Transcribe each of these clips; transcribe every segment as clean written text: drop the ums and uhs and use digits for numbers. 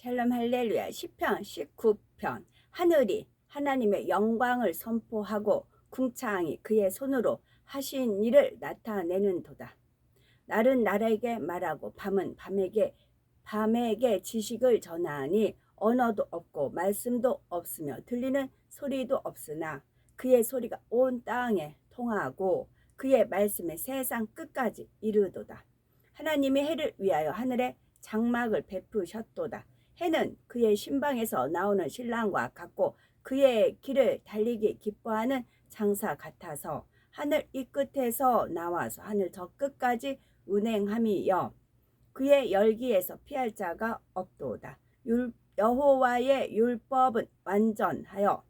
샬롬 할렐루야. 시편 19편. 하늘이 하나님의 영광을 선포하고 궁창이 그의 손으로 하신 일을 나타내는도다. 날은 날에게 말하고 밤은 밤에게 지식을 전하니 언어도 없고 말씀도 없으며 들리는 소리도 없으나 그의 소리가 온 땅에 통하고 그의 말씀이 세상 끝까지 이르도다. 하나님이 해를 위하여 하늘에 장막을 베푸셨도다. 해는 그의 신방에서 나오는 신랑과 같고 그의 길을 달리기 기뻐하는 장사 같아서 하늘 이 끝에서 나와서 하늘 저 끝까지 운행함이여 그의 열기에서 피할 자가 없도다. 여호와의 율법은 완전하여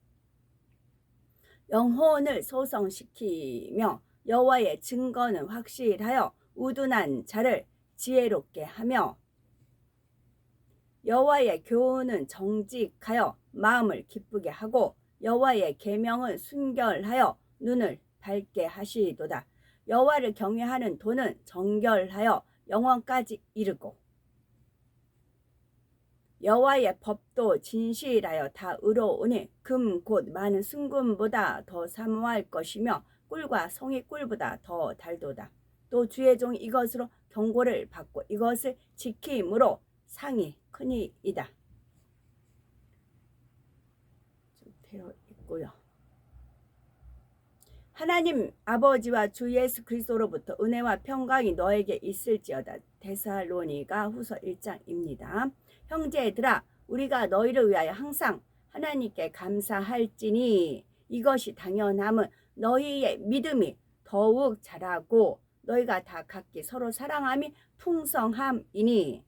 영혼을 소성시키며 여호와의 증거는 확실하여 우둔한 자를 지혜롭게 하며 여호와의 교훈은 정직하여 마음을 기쁘게 하고 여호와의 계명은 순결하여 눈을 밝게 하시도다. 여호와를 경외하는 도는 정결하여 영원까지 이르고 여호와의 법도 진실하여 다 의로우니 금 곧 많은 순금보다 더 사모할 것이며 꿀과 송이 꿀보다 더 달도다. 또 주의 종이 이것으로 경고를 받고 이것을 지킴으로 상이 크니이다. 좀 되어 있고요. 하나님 아버지와 주 예수 그리스도로부터 은혜와 평강이 너에게 있을지어다. 데살로니가 후서 1장입니다. 형제들아 우리가 너희를 위하여 항상 하나님께 감사할지니 이것이 당연함은 너희의 믿음이 더욱 자라고 너희가 다 각기 서로 사랑함이 풍성함이니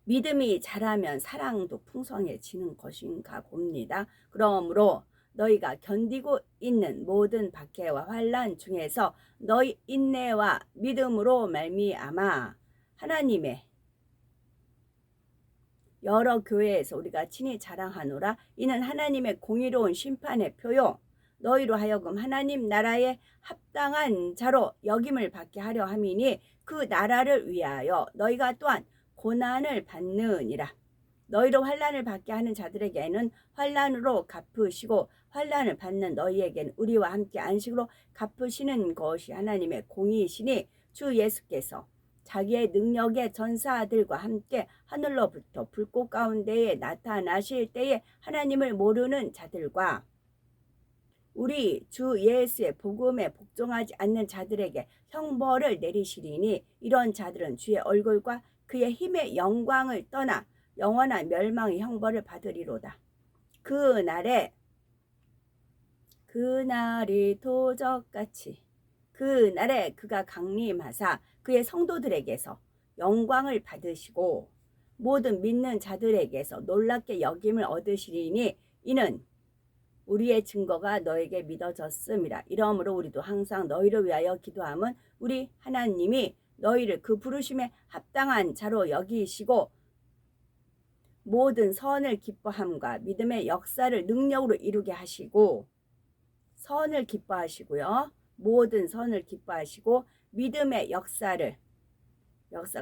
믿음이 자라면 사랑도 풍성해지는 것인가 봅니다. 그러므로 너희가 견디고 있는 모든 박해와 환난 중에서 너희 인내와 믿음으로 말미암아 하나님의 여러 교회에서 우리가 친히 자랑하노라. 이는 하나님의 공의로운 심판의 표요 너희로 하여금 하나님 나라에 합당한 자로 여김을 받게 하려 함이니 그 나라를 위하여 너희가 또한 고난을 받느니라. 너희로 환난을 받게 하는 자들에게는 환난으로 갚으시고 환난을 받는 너희에게는 우리와 함께 안식으로 갚으시는 것이 하나님의 공의이시니 주 예수께서 자기의 능력의 전사들과 함께 하늘로부터 불꽃 가운데에 나타나실 때에 하나님을 모르는 자들과 우리 주 예수의 복음에 복종하지 않는 자들에게 형벌을 내리시리니 이런 자들은 주의 얼굴과 그의 힘의 영광을 떠나 영원한 멸망의 형벌을 받으리로다. 그날이 도적같이 그날에 그가 강림하사 그의 성도들에게서 영광을 받으시고 모든 믿는 자들에게서 놀랍게 여김을 얻으시리니 이는 우리의 증거가 너에게 믿어졌음이라. 이러므로 우리도 항상 너희를 위하여 기도함은 우리 하나님이 너희를 그 부르심에 합당한 자로 여기시고 모든 선을 기뻐함과 믿음의 역사를 능력으로 이루게 하시고 선을 기뻐하시고요. 모든 선을 기뻐하시고 믿음의 역사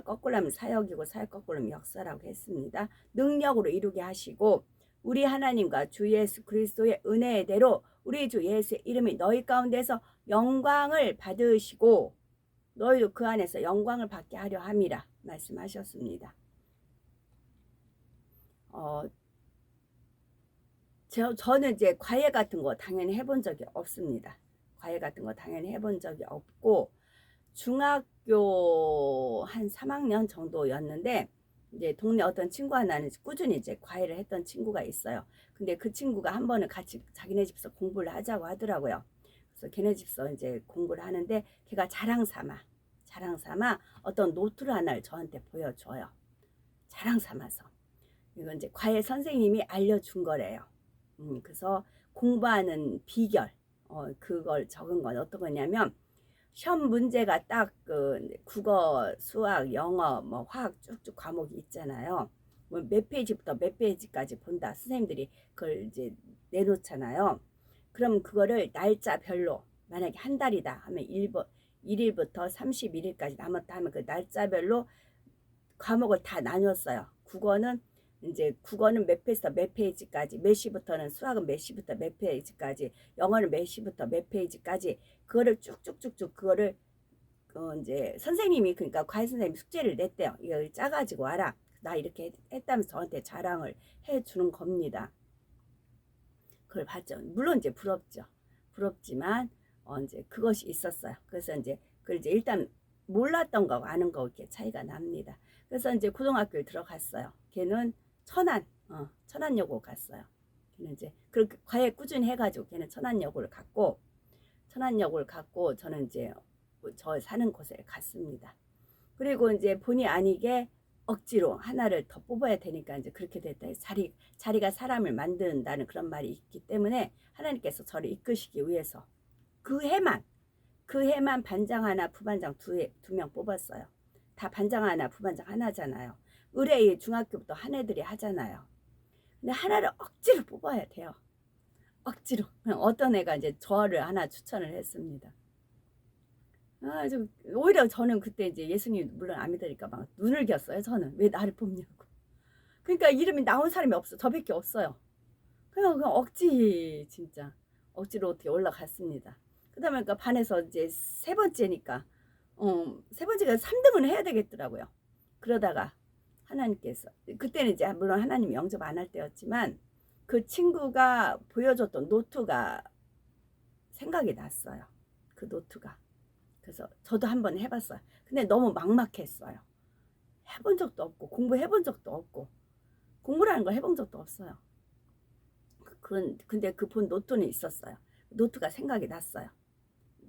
거꾸로 하면 사역이고 사역 거꾸로 하면 역사라고 했습니다. 능력으로 이루게 하시고 우리 하나님과 주 예수 그리스도의 은혜대로 우리 주 예수의 이름이 너희 가운데서 영광을 받으시고 너희도 그 안에서 영광을 받게 하려 함이라 말씀하셨습니다. 저는 이제 과외 같은 거 당연히 해본 적이 없습니다. 과외 같은 거 당연히 해본 적이 없고 중학교 한 3학년 정도였는데 이제 동네 어떤 친구 하나는 꾸준히 이제 과외를 했던 친구가 있어요. 근데 그 친구가 한 번은 같이 자기네 집에서 공부를 하자고 하더라고요. 그래서 걔네 집에서 이제 공부를 하는데 걔가 자랑 삼아 어떤 노트를 하나를 저한테 보여줘요. 자랑 삼아서. 이건 이제 과외 선생님이 알려준 거래요. 그래서 공부하는 비결, 그걸 적은 건 어떤 거냐면 시험 문제가 딱 그 국어, 수학, 영어, 뭐 화학 쭉쭉 과목이 있잖아요. 뭐 몇 페이지부터 몇 페이지까지 본다. 선생님들이 그걸 이제 내놓잖아요. 그럼 그거를 날짜별로 만약에 한 달이다 하면 1일부터 31일까지 남았다 하면 그 날짜별로 과목을 다 나눴어요. 국어는 이제 국어는 몇 페이지부터 몇 페이지까지, 몇 시부터는 수학은 몇 시부터 몇 페이지까지, 영어는 몇 시부터 몇 페이지까지, 그거를 쭉쭉쭉쭉 그거를 이제 선생님이, 그러니까 과외 선생님이 숙제를 냈대요. 이걸 짜가지고 와라. 나 이렇게 했다면서 저한테 자랑을 해주는 겁니다. 그걸 봤죠. 물론 이제 부럽죠. 부럽지만 이제 그것이 있었어요. 그래서 이제 그걸 이제 일단 몰랐던 거하고 아는 거 이렇게 차이가 납니다. 그래서 이제 고등학교에 들어갔어요. 걔는 천안여고 갔어요. 걔는 이제 그렇게 과외 꾸준히 해가지고 걔는 천안여고를 갔고, 저는 이제 저 사는 곳에 갔습니다. 그리고 이제 본의 아니게 억지로 하나를 더 뽑아야 되니까 이제 그렇게 됐다. 자리가 사람을 만든다는 그런 말이 있기 때문에 하나님께서 저를 이끄시기 위해서 그 해만 반장 하나, 부반장 두 명 뽑았어요. 다 반장 하나, 부반장 하나잖아요. 의뢰 중학교부터 한 애들이 하잖아요. 근데 하나를 억지로 뽑아야 돼요. 억지로. 어떤 애가 이제 저를 하나 추천을 했습니다. 오히려 저는 그때 이제 예수님 물론 안 믿으니까 막 눈을 겼어요. 저는 왜 나를 뽑냐고. 그러니까 이름이 나온 사람이 없어. 저밖에 없어요. 그냥 억지, 진짜 억지로 어떻게 올라갔습니다. 그러다 보니까 반에서 이제 세 번째니까 세 번째가 3등은 해야 되겠더라고요. 그러다가 하나님께서, 그때는 이제 물론 하나님 영접 안 할 때였지만 그 친구가 보여줬던 노트가 생각이 났어요. 그 노트가. 그래서 저도 한번 해봤어요. 근데 너무 막막했어요. 해본 적도 없고 공부해본 적도 없고 공부라는 걸 해본 적도 없어요. 근데 그 본 노트는 있었어요. 노트가 생각이 났어요.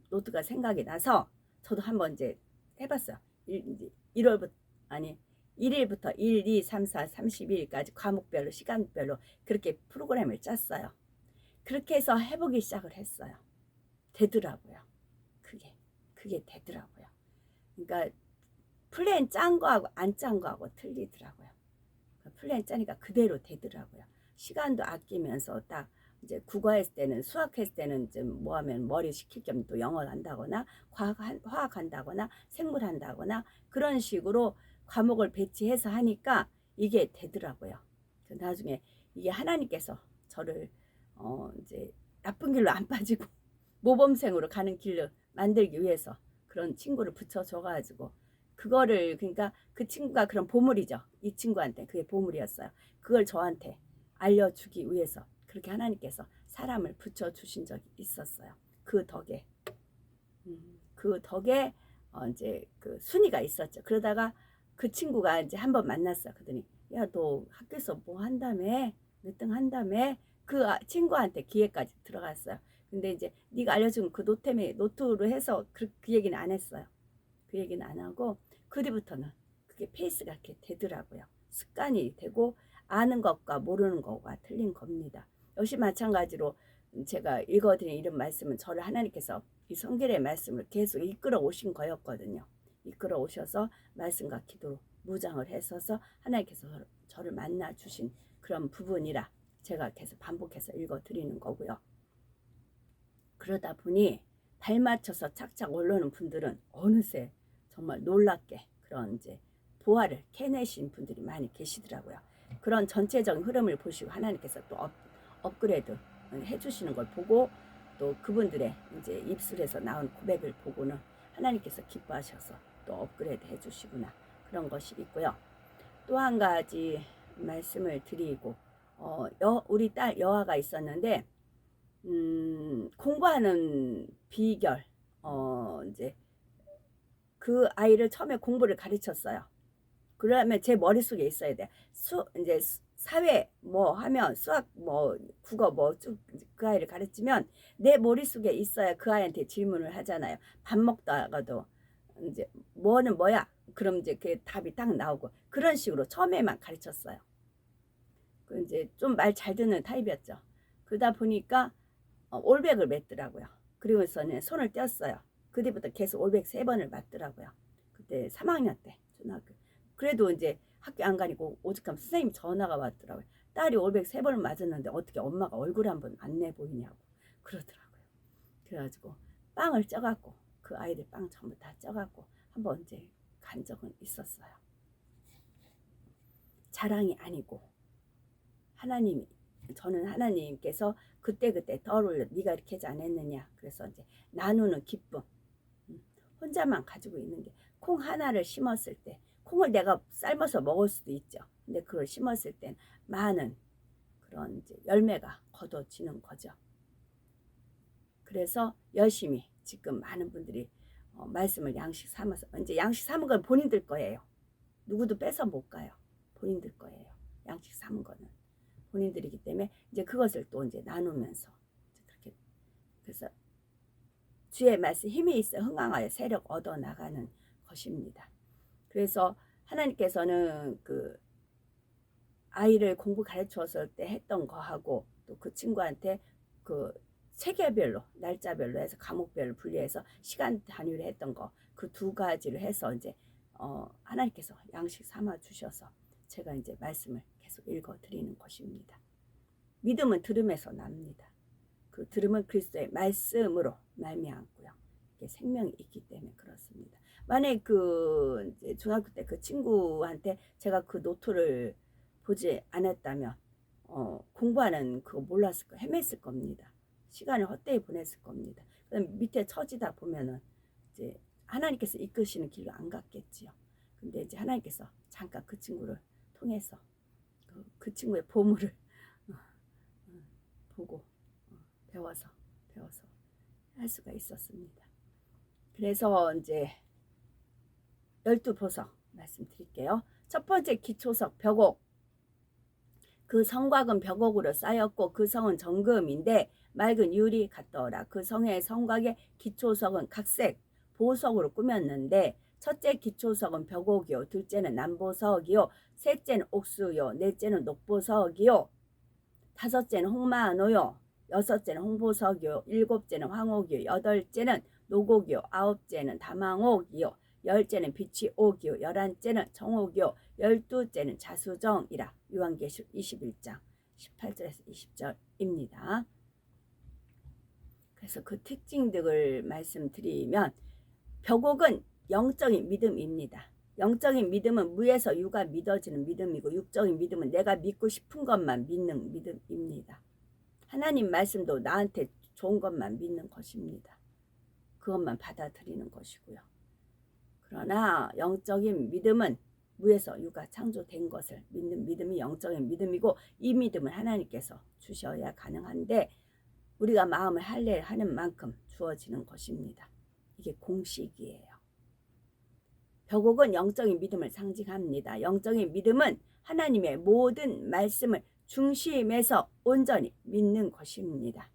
노트가 생각이 나서 저도 한번 이제 해봤어요. 1월부터 아니 1일부터 1, 2, 3, 4, 30일까지 과목별로 시간별로 그렇게 프로그램을 짰어요. 그렇게 해서 해보기 시작을 했어요. 되더라고요. 그게 되더라고요. 그러니까 플랜 짠 거하고 안 짠 거하고 틀리더라고요. 플랜 짜니까 그대로 되더라고요. 시간도 아끼면서 딱 이제 국어 했을 때는, 수학 했을 때는 좀 뭐 하면 머리 식힐 겸 또 영어 한다거나 화학 한다거나 생물 한다거나 그런 식으로 과목을 배치해서 하니까 이게 되더라고요. 나중에 이게 하나님께서 저를 이제 나쁜 길로 안 빠지고 모범생으로 가는 길로 만들기 위해서 그런 친구를 붙여줘가지고 그거를, 그러니까 그 친구가 그런 보물이죠. 이 친구한테 그게 보물이었어요. 그걸 저한테 알려주기 위해서 그렇게 하나님께서 사람을 붙여주신 적이 있었어요. 그 덕에 이제 그 순위가 있었죠. 그러다가 그 친구가 이제 한번 만났어. 그러더니 야, 너 학교에서 뭐 한다며? 몇 등 한다며? 그 친구한테 기회까지 들어갔어요. 근데 이제 네가 알려준 그 노트로 해서 그 얘기는 안 했어요. 그 얘기는 안 하고 그 뒤부터는 그게 페이스가 이렇게 되더라고요. 습관이 되고 아는 것과 모르는 것과 틀린 겁니다. 역시 마찬가지로 제가 읽어드린 이런 말씀은 저를 하나님께서 이 성결의 말씀을 계속 이끌어 오신 거였거든요. 이끌어 오셔서 말씀과 기도로 무장을 했어서 하나님께서 저를 만나 주신 그런 부분이라 제가 계속 반복해서 읽어드리는 거고요. 그러다 보니 발 맞춰서 착착 올라오는 분들은 어느새 정말 놀랍게 그런 이제 보화를 캐내신 분들이 많이 계시더라고요. 그런 전체적인 흐름을 보시고 하나님께서 또 업그레이드 해주시는 걸 보고 또 그분들의 이제 입술에서 나온 고백을 보고는 하나님께서 기뻐하셔서 또 업그레이드 해주시구나, 그런 것이 있고요. 또 한 가지 말씀을 드리고 우리 딸 여아가 있었는데 공부하는 비결, 이제 그 아이를 처음에 공부를 가르쳤어요. 그러면 제 머릿속에 있어야 돼. 이제 사회 뭐 하면 수학 뭐 국어 뭐 쭉 그 아이를 가르치면 내 머릿속에 있어야 그 아이한테 질문을 하잖아요. 밥 먹다가도 이제 뭐는 뭐야? 그럼 이제 그 답이 딱 나오고, 그런 식으로 처음에만 가르쳤어요. 그 이제 좀 말 잘 듣는 타입이었죠. 그러다 보니까 올백을 맺더라고요. 그리고서는 손을 떼었어요. 그 뒤부터 계속 올백 3번을 맞더라고요. 그때 3학년 때 초등학교. 그래도 이제 학교 안 가니까 오죽하면 선생님 전화가 왔더라고요. 딸이 올백 3번을 맞았는데 어떻게 엄마가 얼굴 한번 안 내보이냐고 그러더라고요. 그래가지고 빵을 쪄갖고 그 아이들 빵 전부 다 쪄갖고 한번 이제 간 적은 있었어요. 자랑이 아니고 저는 하나님께서 그때그때 떠올려 네가 이렇게 하지 않았느냐. 그래서 이제 나누는 기쁨. 혼자만 가지고 있는 게 콩 하나를 심었을 때 콩을 내가 삶아서 먹을 수도 있죠. 근데 그걸 심었을 땐 많은 그런 이제 열매가 거둬지는 거죠. 그래서 열심히 지금 많은 분들이 말씀을 양식 삼아서 이제 양식 삼은 건 본인들 거예요. 누구도 뺏어 못 가요. 본인들 거예요. 양식 삼은 거는 본인들이기 때문에 이제 그것을 또 이제 나누면서 그렇게 그래서 주의 말씀 힘이 있어 흥황하여 세력 얻어 나가는 것입니다. 그래서 하나님께서는 그 아이를 공부 가르쳤을 때 했던 거하고 또 그 친구한테 그 체계별로 날짜별로 해서 과목별로 분리해서 시간 단위로 했던 거 그 두 가지를 해서 이제 하나님께서 양식 삼아 주셔서 제가 이제 말씀을 계속 읽어 드리는 것입니다. 믿음은 들음에서 납니다. 그 들음은 그리스도의 말씀으로 말미암고요. 이게 생명이 있기 때문에 그렇습니다. 만약에 그 이제 중학교 때 그 친구한테 제가 그 노트를 보지 않았다면 공부하는 그거 몰랐을 거 헤맸을 겁니다. 시간을 헛되이 보냈을 겁니다. 그다음 밑에 처지다 보면은 이제 하나님께서 이끄시는 길로 안 갔겠지요. 근데 이제 하나님께서 잠깐 그 친구를 통해서 그 친구의 보물을 보고 배워서 할 수가 있었습니다. 그래서 이제 12보석 말씀드릴게요. 첫 번째 기초석 벽옥. 그 성곽은 벽옥으로 쌓였고 그 성은 정금인데 맑은 유리 같더라. 그 성의 성곽의 기초석은 각색 보석으로 꾸몄는데 첫째 기초석은 벽옥이요, 둘째는 남보석이요, 셋째는 옥수요, 넷째는 녹보석이요, 다섯째는 홍마노요, 여섯째는 홍보석이요, 일곱째는 황옥이요, 여덟째는 노곡이요, 아홉째는 다망옥이요, 열째는 비치옥이요, 열한째는 정옥이요, 열두째는 자수정이라. 요한계시록 21장 18절에서 20절입니다. 그래서 그 특징들을 말씀드리면 벽옥은 영적인 믿음입니다. 영적인 믿음은 무에서 유가 믿어지는 믿음이고 육적인 믿음은 내가 믿고 싶은 것만 믿는 믿음입니다. 하나님 말씀도 나한테 좋은 것만 믿는 것입니다. 그것만 받아들이는 것이고요. 그러나 영적인 믿음은 무에서 유가 창조된 것을 믿는 믿음이 영적인 믿음이고 이 믿음은 하나님께서 주셔야 가능한데 우리가 마음을 할례하는 만큼 주어지는 것입니다. 이게 공식이에요. 벽옥은 영적인 믿음을 상징합니다. 영적인 믿음은 하나님의 모든 말씀을 중심에서 온전히 믿는 것입니다.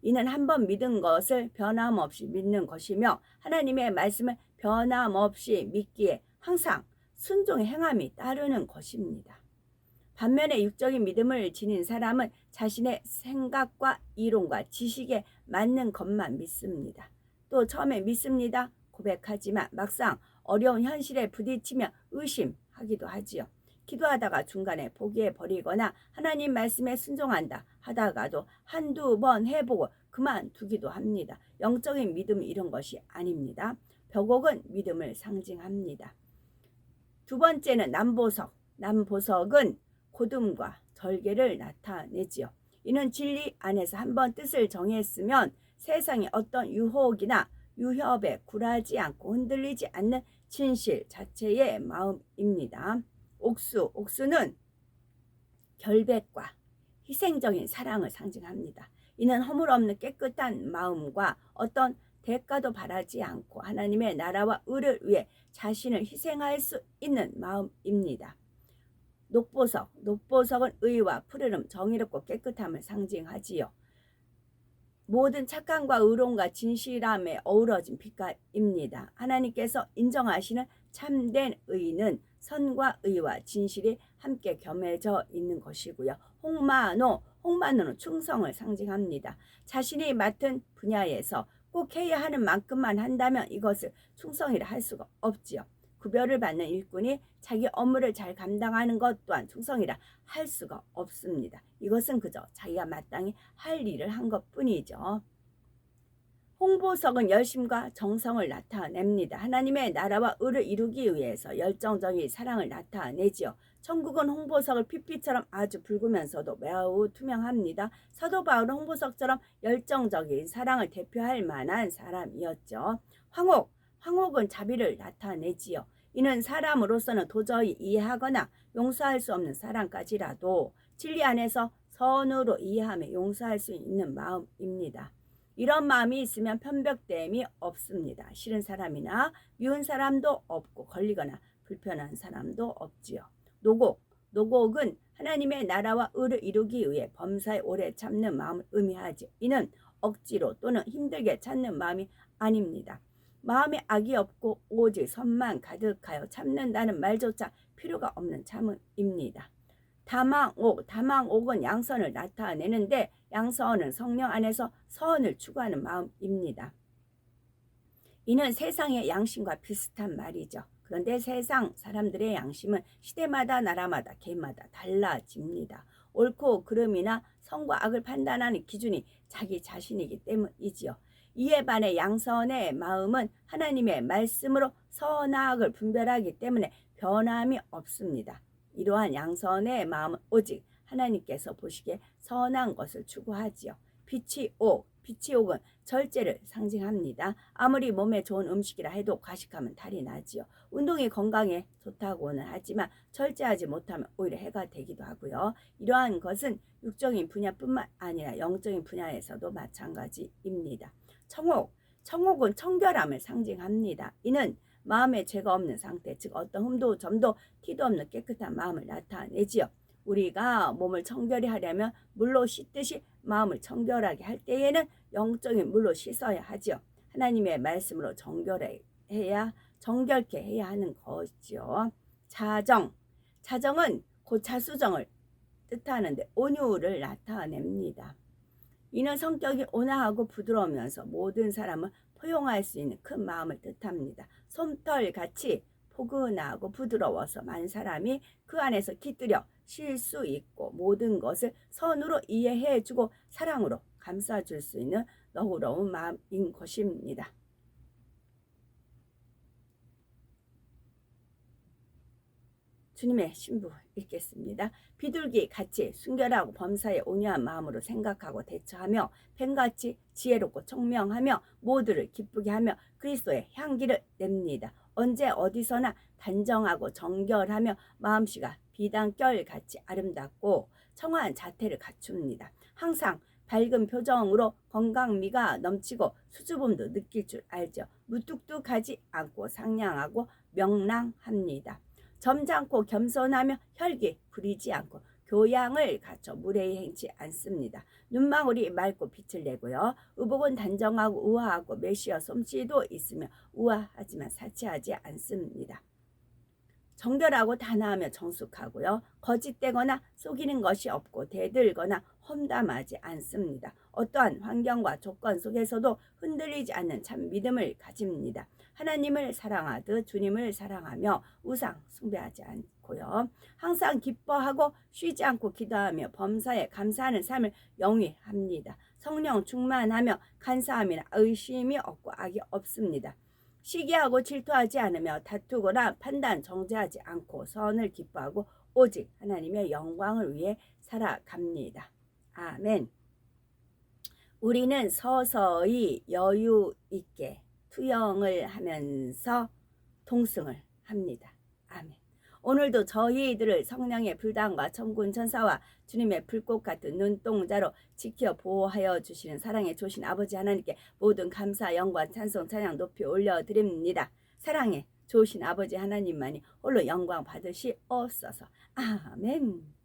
이는 한번 믿은 것을 변함없이 믿는 것이며 하나님의 말씀을 변함없이 믿기에 항상 순종의 행함이 따르는 것입니다. 반면에 육적인 믿음을 지닌 사람은 자신의 생각과 이론과 지식에 맞는 것만 믿습니다. 또 처음에 믿습니다 고백하지만 막상 어려운 현실에 부딪히며 의심하기도 하지요. 기도하다가 중간에 포기해버리거나 하나님 말씀에 순종한다 하다가도 한두 번 해보고 그만두기도 합니다. 영적인 믿음은 이런 것이 아닙니다. 벽옥은 믿음을 상징합니다. 두 번째는 남보석. 남보석은 곧음과 절개를 나타내지요. 이는 진리 안에서 한번 뜻을 정했으면 세상의 어떤 유혹이나 유협에 굴하지 않고 흔들리지 않는 진실 자체의 마음입니다. 옥수는 결백과 희생적인 사랑을 상징합니다. 이는 허물 없는 깨끗한 마음과 어떤 대가도 바라지 않고 하나님의 나라와 의를 위해 자신을 희생할 수 있는 마음입니다. 녹보석은 의와 푸르름, 정의롭고 깨끗함을 상징하지요. 모든 착함과 의로움과 진실함에 어우러진 빛깔입니다. 하나님께서 인정하시는 참된 의는 선과 의와 진실이 함께 겸해져 있는 것이고요. 홍마노는 충성을 상징합니다. 자신이 맡은 분야에서 꼭 해야 하는 만큼만 한다면 이것을 충성이라 할 수가 없지요. 구별을 받는 일꾼이 자기 업무를 잘 감당하는 것 또한 충성이라 할 수가 없습니다. 이것은 그저 자기가 마땅히 할 일을 한 것뿐이죠. 홍보석은 열심과 정성을 나타냅니다. 하나님의 나라와 의를 이루기 위해서 열정적인 사랑을 나타내지요. 천국은 홍보석을 피피처럼 아주 붉으면서도 매우 투명합니다. 사도 바울은 홍보석처럼 열정적인 사랑을 대표할 만한 사람이었죠. 황옥은 자비를 나타내지요. 이는 사람으로서는 도저히 이해하거나 용서할 수 없는 사랑까지라도 진리 안에서 선으로 이해하며 용서할 수 있는 마음입니다. 이런 마음이 있으면 편벽됨이 없습니다. 싫은 사람이나 미운 사람도 없고 걸리거나 불편한 사람도 없지요. 노곡은 하나님의 나라와 의를 이루기 위해 범사에 오래 참는 마음을 의미하지. 이는 억지로 또는 힘들게 찾는 마음이 아닙니다. 마음에 악이 없고 오직 선만 가득하여 참는다는 말조차 필요가 없는 참음입니다. 다망옥은 양선을 나타내는데 양선은 성령 안에서 선을 추구하는 마음입니다. 이는 세상의 양심과 비슷한 말이죠. 그런데 세상 사람들의 양심은 시대마다 나라마다 개인마다 달라집니다. 옳고 그름이나 선과 악을 판단하는 기준이 자기 자신이기 때문이지요. 이에 반해 양선의 마음은 하나님의 말씀으로 선악을 분별하기 때문에 변함이 없습니다. 이러한 양선의 마음은 오직 하나님께서 보시기에 선한 것을 추구하지요. 빛이 옥은 절제를 상징합니다. 아무리 몸에 좋은 음식이라 해도 과식하면 탈이 나지요. 운동이 건강에 좋다고는 하지만 절제하지 못하면 오히려 해가 되기도 하고요. 이러한 것은 육적인 분야뿐만 아니라 영적인 분야에서도 마찬가지입니다. 청옥은 청결함을 상징합니다. 이는 마음에 죄가 없는 상태, 즉 어떤 흠도 점도 티도 없는 깨끗한 마음을 나타내지요. 우리가 몸을 청결히 하려면 물로 씻듯이 마음을 청결하게 할 때에는 영적인 물로 씻어야 하지요. 하나님의 말씀으로 정결케 해야 하는 거죠. 자정은 곧 자수정을 뜻하는데 온유를 나타냅니다. 이는 성격이 온화하고 부드러우면서 모든 사람을 포용할 수 있는 큰 마음을 뜻합니다. 솜털같이 포근하고 부드러워서 많은 사람이 그 안에서 깃들여 쉴 수 있고 모든 것을 선으로 이해해주고 사랑으로 감싸줄 수 있는 너그러운 마음인 것입니다. 주님의 신부 읽겠습니다. 비둘기 같이 순결하고 범사에 온유한 마음으로 생각하고 대처하며 뱀같이 지혜롭고 총명하며 모두를 기쁘게 하며 그리스도의 향기를 냅니다. 언제 어디서나 단정하고 정결하며 마음씨가 비단결같이 아름답고 청아한 자태를 갖춥니다. 항상 밝은 표정으로 건강미가 넘치고 수줍음도 느낄 줄 알죠. 무뚝뚝하지 않고 상냥하고 명랑합니다. 점잖고 겸손하며 혈기 부리지 않고 교양을 갖춰 무례히 행치 않습니다. 눈망울이 맑고 빛을 내고요. 의복은 단정하고 우아하고 메시어 솜씨도 있으며 우아하지만 사치하지 않습니다. 정결하고 단아하며 정숙하고요. 거짓되거나 속이는 것이 없고 대들거나 험담하지 않습니다. 어떠한 환경과 조건 속에서도 흔들리지 않는 참 믿음을 가집니다. 하나님을 사랑하듯 주님을 사랑하며 우상 숭배하지 않고요. 항상 기뻐하고 쉬지 않고 기도하며 범사에 감사하는 삶을 영위합니다. 성령 충만하며 간사함이나 의심이 없고 악이 없습니다. 시기하고 질투하지 않으며 다투거나 판단 정죄하지 않고 선을 기뻐하고 오직 하나님의 영광을 위해 살아갑니다. 아멘. 우리는 서서히 여유 있게 투영을 하면서 동승을 합니다. 아멘. 오늘도 저희들을 성령의 불단과 천군 천사와 주님의 불꽃 같은 눈동자로 지켜 보호하여 주시는 사랑의 조신 아버지 하나님께 모든 감사, 영광, 찬송, 찬양 높이 올려드립니다. 사랑의 조신 아버지 하나님만이 홀로 영광 받으시옵소서. 아멘.